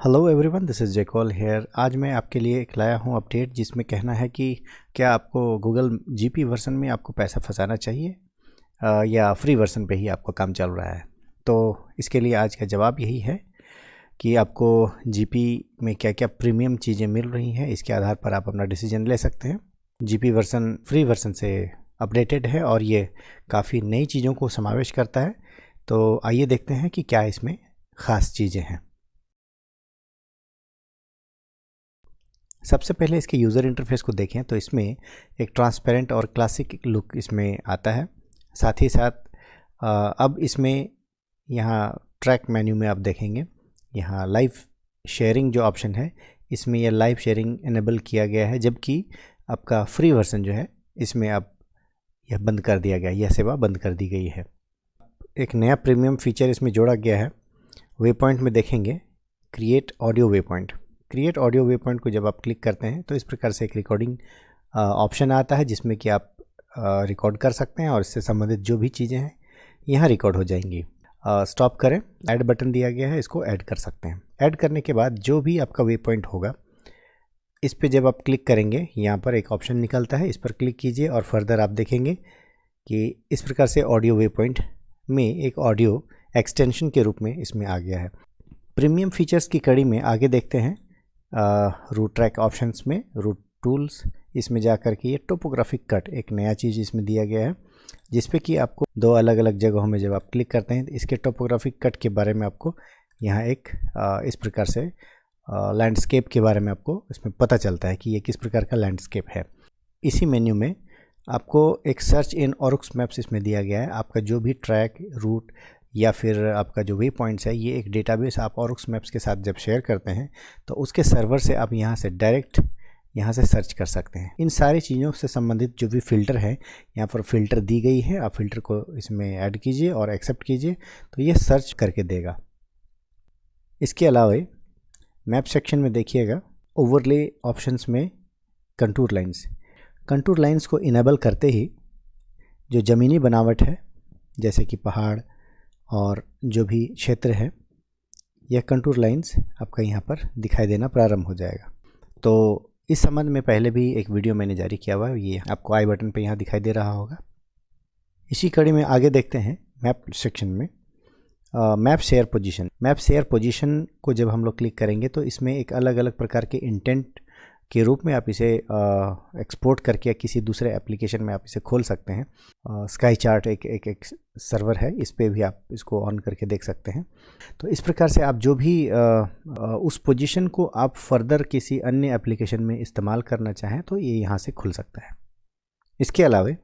Hello everyone, this is Jaikal here. आज मैं आपके लिए एक लाया हूँ अपडेट जिसमें कहना है कि क्या आपको गूगल जीपी वर्जन में आपको पैसा फंसाना चाहिए या फ्री वर्जन पे ही आपका काम चल रहा है। तो इसके लिए आज का जवाब यही है कि आपको जीपी में क्या क्या प्रीमियम चीज़ें मिल रही हैं, इसके आधार पर आप अपना डिसीजन ले सकते हैं। जीपी वर्जन फ्री वर्जन से अपडेटेड है और ये काफ़ी नई चीज़ों को समावेश करता है। तो आइए देखते हैं कि क्या इसमें ख़ास चीज़ें हैं। सबसे पहले इसके यूज़र इंटरफेस को देखें तो इसमें एक ट्रांसपेरेंट और क्लासिक लुक इसमें आता है। साथ ही साथ अब इसमें यहाँ ट्रैक मेन्यू में आप देखेंगे, यहाँ लाइव शेयरिंग जो ऑप्शन है इसमें यह लाइव शेयरिंग इनेबल किया गया है, जबकि आपका फ्री वर्जन जो है इसमें अब यह बंद कर दिया गया, यह सेवा बंद कर दी गई है। एक नया प्रीमियम फीचर इसमें जोड़ा गया है। वे पॉइंट में देखेंगे create audio way point. Create audio way point को जब आप क्लिक करते हैं तो इस प्रकार से एक रिकॉर्डिंग ऑप्शन आता है जिसमें कि आप रिकॉर्ड कर सकते हैं और इससे संबंधित जो भी चीज़ें हैं यहाँ रिकॉर्ड हो जाएंगी। स्टॉप करें, ऐड बटन दिया गया है, इसको ऐड कर सकते हैं। ऐड करने के बाद जो भी आपका वे पॉइंट होगा इस पर जब आप क्लिक करेंगे यहाँ पर एक ऑप्शन निकलता है, इस पर क्लिक कीजिए और फर्दर आप देखेंगे कि इस प्रकार से ऑडियो वे पॉइंट में एक ऑडियो एक्सटेंशन के रूप में इसमें आ गया है। प्रीमियम फीचर्स की कड़ी में आगे देखते हैं रूट ट्रैक ऑप्शंस में रूट टूल्स, इसमें जाकर के ये टोपोग्राफिक कट एक नया चीज़ इसमें दिया गया है, जिस पे कि आपको दो अलग अलग जगहों में जब आप क्लिक करते हैं इसके टोपोग्राफिक कट के बारे में आपको यहाँ एक इस प्रकार से लैंडस्केप के बारे में आपको इसमें पता चलता है कि ये किस प्रकार का लैंडस्केप है। इसी मेन्यू में आपको एक सर्च इन ऑरुक्स मैप्स इसमें दिया गया है। आपका जो भी ट्रैक रूट या फिर आपका जो वे पॉइंट्स है ये एक डेटाबेस आप ऑरुक्स मैप्स के साथ जब शेयर करते हैं तो उसके सर्वर से आप यहाँ से डायरेक्ट यहाँ से सर्च कर सकते हैं। इन सारी चीज़ों से संबंधित जो भी फ़िल्टर है यहाँ पर फ़िल्टर दी गई है, आप फ़िल्टर को इसमें ऐड कीजिए और एक्सेप्ट कीजिए तो ये सर्च करके देगा। इसके अलावा मैप सेक्शन में देखिएगा ओवरले ऑप्शंस में कंटूर लाइन्स को इनेबल करते ही जो ज़मीनी बनावट है जैसे कि पहाड़ और जो भी क्षेत्र है यह कंटूर लाइंस आपका यहाँ पर दिखाई देना प्रारंभ हो जाएगा। तो इस संबंध में पहले भी एक वीडियो मैंने जारी किया हुआ है, ये आपको आई बटन पे यहाँ दिखाई दे रहा होगा। इसी कड़ी में आगे देखते हैं मैप सेक्शन में मैप शेयर पोजीशन को जब हम लोग क्लिक करेंगे तो इसमें एक अलग अलग प्रकार के इंटेंट के रूप में आप इसे एक्सपोर्ट करके किसी दूसरे एप्लीकेशन में आप इसे खोल सकते हैं। स्काई चार्ट एक सर्वर है, इस पे भी आप इसको ऑन करके देख सकते हैं। तो इस प्रकार से आप जो भी उस पोजीशन को आप फर्दर किसी अन्य एप्लीकेशन में इस्तेमाल करना चाहें तो ये यहाँ से खुल सकता है। इसके अलावा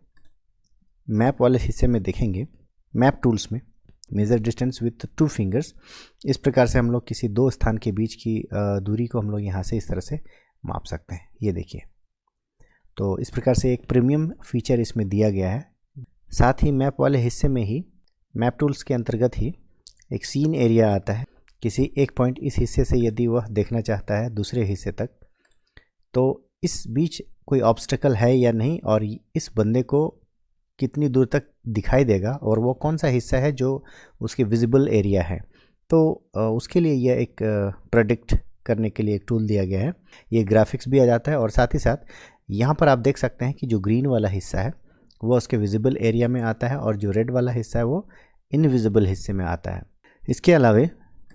मैप वाले हिस्से में देखेंगे मैप टूल्स में मेजर डिस्टेंस विथ 2 फिंगर्स। इस प्रकार से हम लोग किसी दो स्थान के बीच की दूरी को हम लोग यहाँ से इस तरह से माप सकते हैं, ये देखिए। तो इस प्रकार से एक प्रीमियम फीचर इसमें दिया गया है। साथ ही मैप वाले हिस्से में ही मैप टूल्स के अंतर्गत ही एक सीन एरिया आता है। किसी एक पॉइंट इस हिस्से से यदि वह देखना चाहता है दूसरे हिस्से तक तो इस बीच कोई ऑब्स्टेकल है या नहीं और इस बंदे को कितनी दूर तक दिखाई देगा और वो कौन सा हिस्सा है जो उसके विजिबल एरिया है। तो उसके लिए यह एक प्रेडिक्ट करने के लिए एक टूल दिया गया है। ये ग्राफिक्स भी आ जाता है और साथ ही साथ यहाँ पर आप देख सकते हैं कि जो ग्रीन वाला हिस्सा है वो उसके विजिबल एरिया में आता है और जो रेड वाला हिस्सा है वो इनविजिबल हिस्से में आता है। इसके अलावा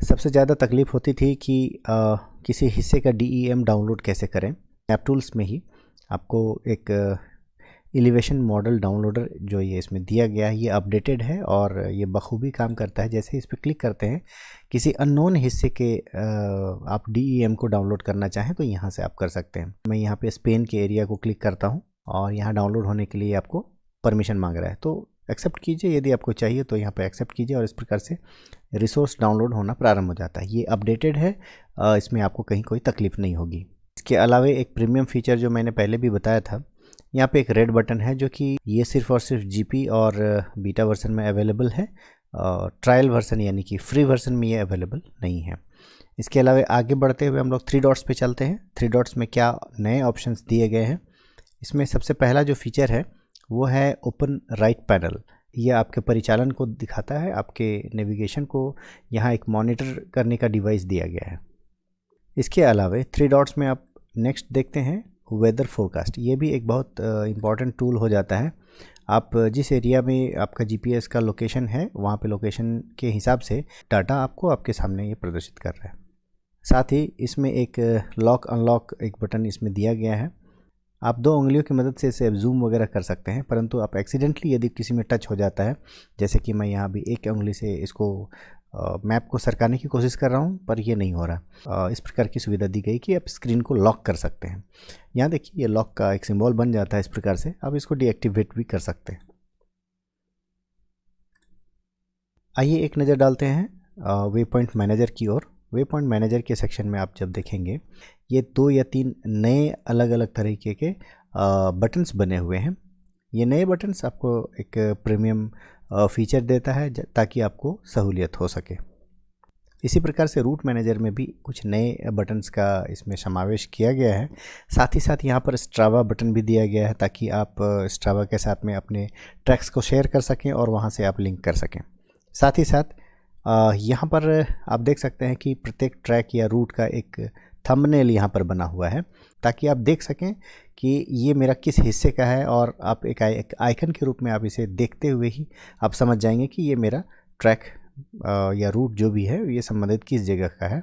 सबसे ज़्यादा तकलीफ़ होती थी कि किसी हिस्से का DEM डाउनलोड कैसे करें। ऐप टूल्स में ही आपको एक एलिवेशन मॉडल डाउनलोडर जो ये इसमें दिया गया है ये अपडेटेड है और ये बखूबी काम करता है। जैसे इस पर क्लिक करते हैं किसी अननोन हिस्से के आप DEM को डाउनलोड करना चाहें तो यहाँ से आप कर सकते हैं। मैं यहाँ पे स्पेन के एरिया को क्लिक करता हूँ और यहाँ डाउनलोड होने के लिए आपको परमिशन मांग रहा है तो एक्सेप्ट कीजिए। यदि आपको चाहिए तो यहाँ पर एक्सेप्ट कीजिए और इस प्रकार से रिसोर्स डाउनलोड होना प्रारंभ हो जाता है। ये अपडेटेड है, इसमें आपको कहीं कोई तकलीफ़ नहीं होगी। इसके अलावा एक प्रीमियम फीचर जो मैंने पहले भी बताया था, यहाँ पे एक रेड बटन है जो कि ये सिर्फ और सिर्फ जीपी और बीटा वर्जन में अवेलेबल है, ट्रायल वर्जन यानी कि फ्री वर्जन में ये अवेलेबल नहीं है। इसके अलावा आगे बढ़ते हुए हम लोग 3 डॉट्स पे चलते हैं। 3 डॉट्स में क्या नए ऑप्शंस दिए गए हैं। इसमें सबसे पहला जो फीचर है वो है ओपन राइट पैनल। ये आपके परिचालन को दिखाता है, आपके नेविगेशन को यहाँ एक मॉनिटर करने का डिवाइस दिया गया है। इसके अलावा 3 डॉट्स में आप नेक्स्ट देखते हैं वेदर फोरकास्ट। ये भी एक बहुत इम्पॉर्टेंट टूल हो जाता है। आप जिस एरिया में आपका जीपीएस का लोकेशन है वहाँ पे लोकेशन के हिसाब से डाटा आपको आपके सामने ये प्रदर्शित कर रहा है। साथ ही इसमें एक लॉक अनलॉक एक बटन इसमें दिया गया है। आप 2 उंगलियों की मदद से इसे जूम वगैरह कर सकते हैं, परंतु आप एक्सीडेंटली यदि किसी में टच हो जाता है, जैसे कि मैं यहाँ भी एक उंगली से इसको मैप को सरकाने की कोशिश कर रहा हूँ पर ये नहीं हो रहा, इस प्रकार की सुविधा दी गई कि आप स्क्रीन को लॉक कर सकते हैं। यहाँ देखिए ये लॉक का एक सिंबल बन जाता है इस प्रकार से, आप इसको डीएक्टिवेट भी कर सकते हैं। आइए एक नज़र डालते हैं वे पॉइंट मैनेजर की ओर। वे पॉइंट मैनेजर के सेक्शन में आप जब देखेंगे ये 2 या 3 नए अलग अलग तरीके के बटन्स बने हुए हैं। ये नए बटन्स आपको एक प्रीमियम फीचर देता है ताकि आपको सहूलियत हो सके। इसी प्रकार से रूट मैनेजर में भी कुछ नए बटन्स का इसमें समावेश किया गया है। साथ ही साथ यहाँ पर स्ट्रावा बटन भी दिया गया है ताकि आप स्ट्रावा के साथ में अपने ट्रैक्स को शेयर कर सकें और वहाँ से आप लिंक कर सकें। साथ ही साथ यहाँ पर आप देख सकते हैं कि प्रत्येक ट्रैक या रूट का एक थंबनेल यहाँ पर बना हुआ है ताकि आप देख सकें कि ये मेरा किस हिस्से का है, और आप एक आइकन के रूप में आप इसे देखते हुए ही आप समझ जाएंगे कि ये मेरा ट्रैक या रूट जो भी है ये संबंधित किस जगह का है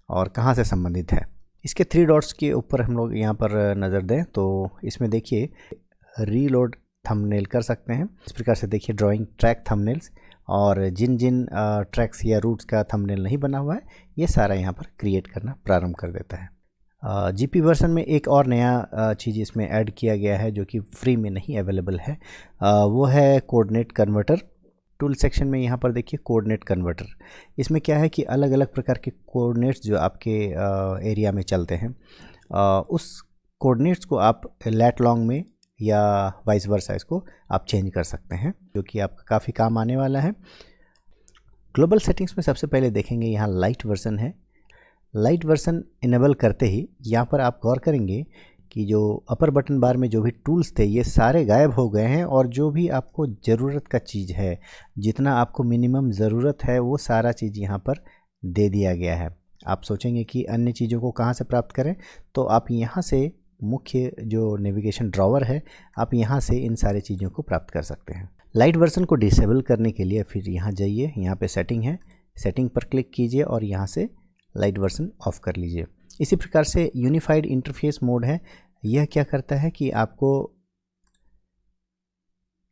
और कहाँ से संबंधित है। इसके 3 डॉट्स के ऊपर हम लोग यहाँ पर नज़र दें तो इसमें देखिए रीलोड थंबनेल कर सकते हैं। इस प्रकार से देखिए ड्राइंग ट्रैक थंबनेल्स, और जिन जिन ट्रैक्स या रूट्स का थंबनेल नहीं बना हुआ है ये सारा यहाँ पर क्रिएट करना प्रारंभ कर देता है। जीपी वर्जन में एक और नया चीज़ इसमें ऐड किया गया है जो कि फ्री में नहीं अवेलेबल है, वो है कोऑर्डिनेट कन्वर्टर। टूल सेक्शन में यहाँ पर देखिए कोऑर्डिनेट कन्वर्टर। इसमें क्या है कि अलग अलग प्रकार के कोऑर्डिनेट्स जो आपके एरिया में चलते हैं उस कोऑर्डिनेट्स को आप लैट लॉन्ग में या वाइस वर्सा इसको आप चेंज कर सकते हैं, जो कि आपका काफ़ी काम आने वाला है। ग्लोबल सेटिंग्स में सबसे पहले देखेंगे यहाँ लाइट वर्जन है। लाइट वर्जन इनेबल करते ही यहाँ पर आप गौर करेंगे कि जो अपर बटन बार में जो भी टूल्स थे ये सारे गायब हो गए हैं, और जो भी आपको ज़रूरत का चीज़ है, जितना आपको मिनिमम ज़रूरत है वो सारा चीज़ यहाँ पर दे दिया गया है। आप सोचेंगे कि अन्य चीज़ों को कहाँ से प्राप्त करें, तो आप यहाँ से मुख्य जो नेविगेशन ड्रॉवर है आप यहाँ से इन सारी चीज़ों को प्राप्त कर सकते हैं। लाइट वर्जन को डिसेबल करने के लिए फिर यहाँ जाइए, यहाँ पे सेटिंग है, सेटिंग पर क्लिक कीजिए और यहाँ से लाइट वर्जन ऑफ कर लीजिए। इसी प्रकार से यूनिफाइड इंटरफेस मोड है। यह क्या करता है कि आपको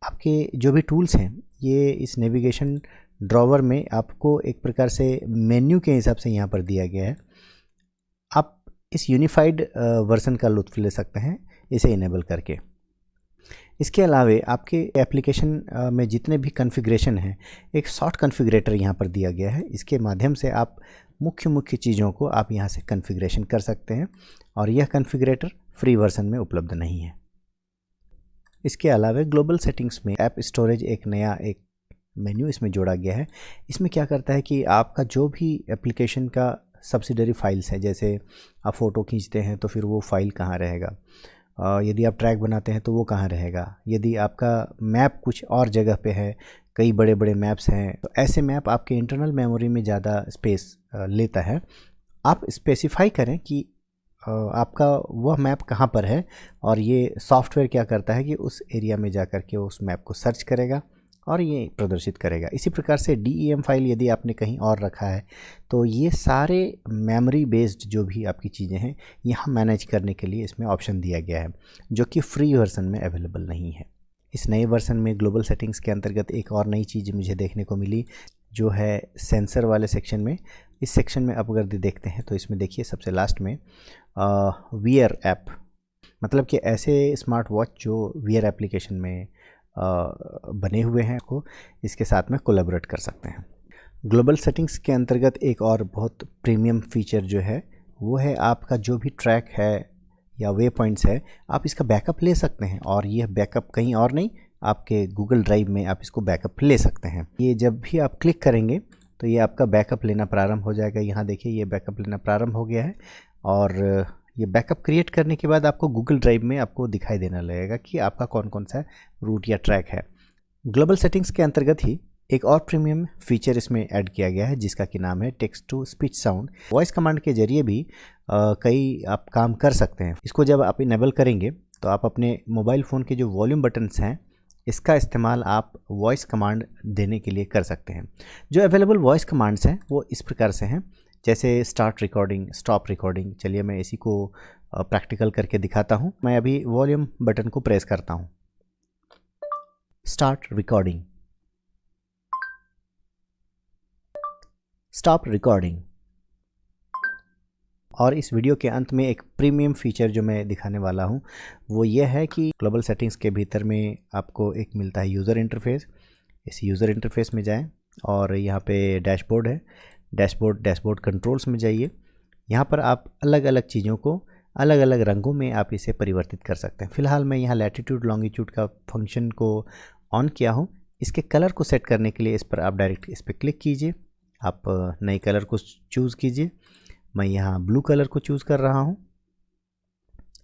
आपके जो भी टूल्स हैं ये इस नेविगेशन ड्रॉवर में आपको एक प्रकार से मेन्यू के हिसाब से यहाँ पर दिया गया है। आप इस यूनिफाइड वर्जन का लुत्फ़ ले सकते हैं इसे इनेबल करके। इसके अलावे आपके एप्लीकेशन में जितने भी कॉन्फ़िगरेशन हैं एक शॉर्ट कॉन्फ़िगरेटर यहाँ पर दिया गया है। इसके माध्यम से आप मुख्य चीज़ों को आप यहाँ से कॉन्फ़िगरेशन कर सकते हैं, और यह कॉन्फ़िगरेटर फ्री वर्जन में उपलब्ध नहीं है। इसके अलावा ग्लोबल सेटिंग्स में ऐप स्टोरेज एक नया एक मेन्यू इसमें जोड़ा गया है। इसमें क्या करता है कि आपका जो भी एप्लीकेशन का सब्सिडरी फाइल्स है, जैसे आप फ़ोटो खींचते हैं तो फिर वो फाइल कहाँ रहेगा, यदि आप ट्रैक बनाते हैं तो वो कहाँ रहेगा, यदि आपका मैप कुछ और जगह पे है, कई बड़े बड़े मैप्स हैं, तो ऐसे मैप आपके इंटरनल मेमोरी में ज़्यादा स्पेस लेता है। आप स्पेसिफाई करें कि आपका वह मैप कहाँ पर है, और ये सॉफ्टवेयर क्या करता है कि उस एरिया में जा कर के उस मैप को सर्च करेगा और ये प्रदर्शित करेगा। इसी प्रकार से DEM फाइल यदि आपने कहीं और रखा है तो ये सारे मेमोरी बेस्ड जो भी आपकी चीज़ें हैं यहाँ मैनेज करने के लिए इसमें ऑप्शन दिया गया है, जो कि फ्री वर्जन में अवेलेबल नहीं है। इस नए वर्जन में ग्लोबल सेटिंग्स के अंतर्गत एक और नई चीज़ मुझे देखने को मिली, जो है सेंसर वाले सेक्शन में। इस सेक्शन में आप अगर देखते हैं तो इसमें देखिए सबसे लास्ट में वीआर ऐप, मतलब कि ऐसे स्मार्ट वॉच जो वीआर एप्लीकेशन में बने हुए हैं को इसके साथ में कोलैबोरेट कर सकते हैं। ग्लोबल सेटिंग्स के अंतर्गत एक और बहुत प्रीमियम फीचर जो है वो है आपका जो भी ट्रैक है या वे पॉइंट्स है आप इसका बैकअप ले सकते हैं, और यह बैकअप कहीं और नहीं आपके गूगल ड्राइव में आप इसको बैकअप ले सकते हैं। ये जब भी आप क्लिक करेंगे तो ये आपका बैकअप लेना प्रारंभ हो जाएगा। यहाँ देखिए ये बैकअप लेना प्रारंभ हो गया है, और ये बैकअप क्रिएट करने के बाद आपको गूगल ड्राइव में आपको दिखाई देने लगेगा कि आपका कौन कौन सा रूट या ट्रैक है। ग्लोबल सेटिंग्स के अंतर्गत ही एक और प्रीमियम फीचर इसमें ऐड किया गया है जिसका कि नाम है text to speech sound. Voice command के जरिए भी कई आप काम कर सकते हैं। इसको जब आप इनेबल करेंगे तो आप अपने मोबाइल फ़ोन के जो वॉल्यूम बटन्स हैं इसका इस्तेमाल आप वॉइस कमांड देने के लिए कर सकते हैं। जो अवेलेबल वॉइस कमांड्स हैं वो इस प्रकार से हैं, जैसे स्टार्ट रिकॉर्डिंग, स्टॉप रिकॉर्डिंग। चलिए मैं इसी को प्रैक्टिकल करके दिखाता हूं। मैं अभी वॉल्यूम बटन को प्रेस करता हूं। Start recording, stop recording. और इस वीडियो के अंत में एक प्रीमियम फीचर जो मैं दिखाने वाला हूं वो ये है कि ग्लोबल सेटिंग्स के भीतर में आपको एक मिलता है यूज़र इंटरफेस। इस यूज़र इंटरफेस में जाएं और यहाँ पे डैशबोर्ड है, डैशबोर्ड कंट्रोल्स में जाइए। यहाँ पर आप अलग अलग चीज़ों को अलग अलग रंगों में आप इसे परिवर्तित कर सकते हैं। फ़िलहाल मैं यहाँ लैटिट्यूड लॉन्गिट्यूड का फंक्शन को ऑन किया हूँ। इसके कलर को सेट करने के लिए इस पर आप डायरेक्ट इस पर क्लिक कीजिए, आप नए कलर को चूज़ कीजिए। मैं यहाँ ब्लू कलर को चूज़ कर रहा हूँ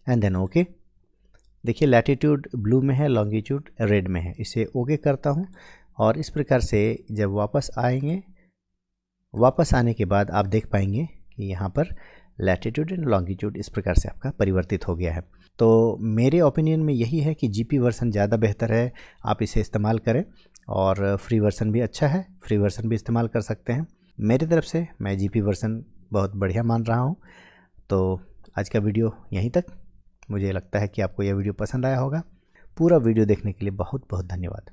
एंड देन ओके। देखिए लैटिट्यूड ब्लू में है, लॉन्गिट्यूड रेड में है। इसे ओके करता हूँ और इस प्रकार से जब वापस आएंगे, वापस आने के बाद आप देख पाएंगे कि यहाँ पर लैटिट्यूड एंड लॉन्गिट्यूड इस प्रकार से आपका परिवर्तित हो गया है। तो मेरे ओपिनियन में यही है कि जीपी वर्सन ज़्यादा बेहतर है, आप इसे इस्तेमाल करें। और फ्री वर्सन भी अच्छा है, फ्री वर्सन भी इस्तेमाल कर सकते हैं। मेरी तरफ से मैं जीपी वर्सन बहुत बढ़िया मान रहा हूँ। तो आज का वीडियो यहीं तक। मुझे लगता है कि आपको यह वीडियो पसंद आया होगा। पूरा वीडियो देखने के लिए बहुत बहुत धन्यवाद।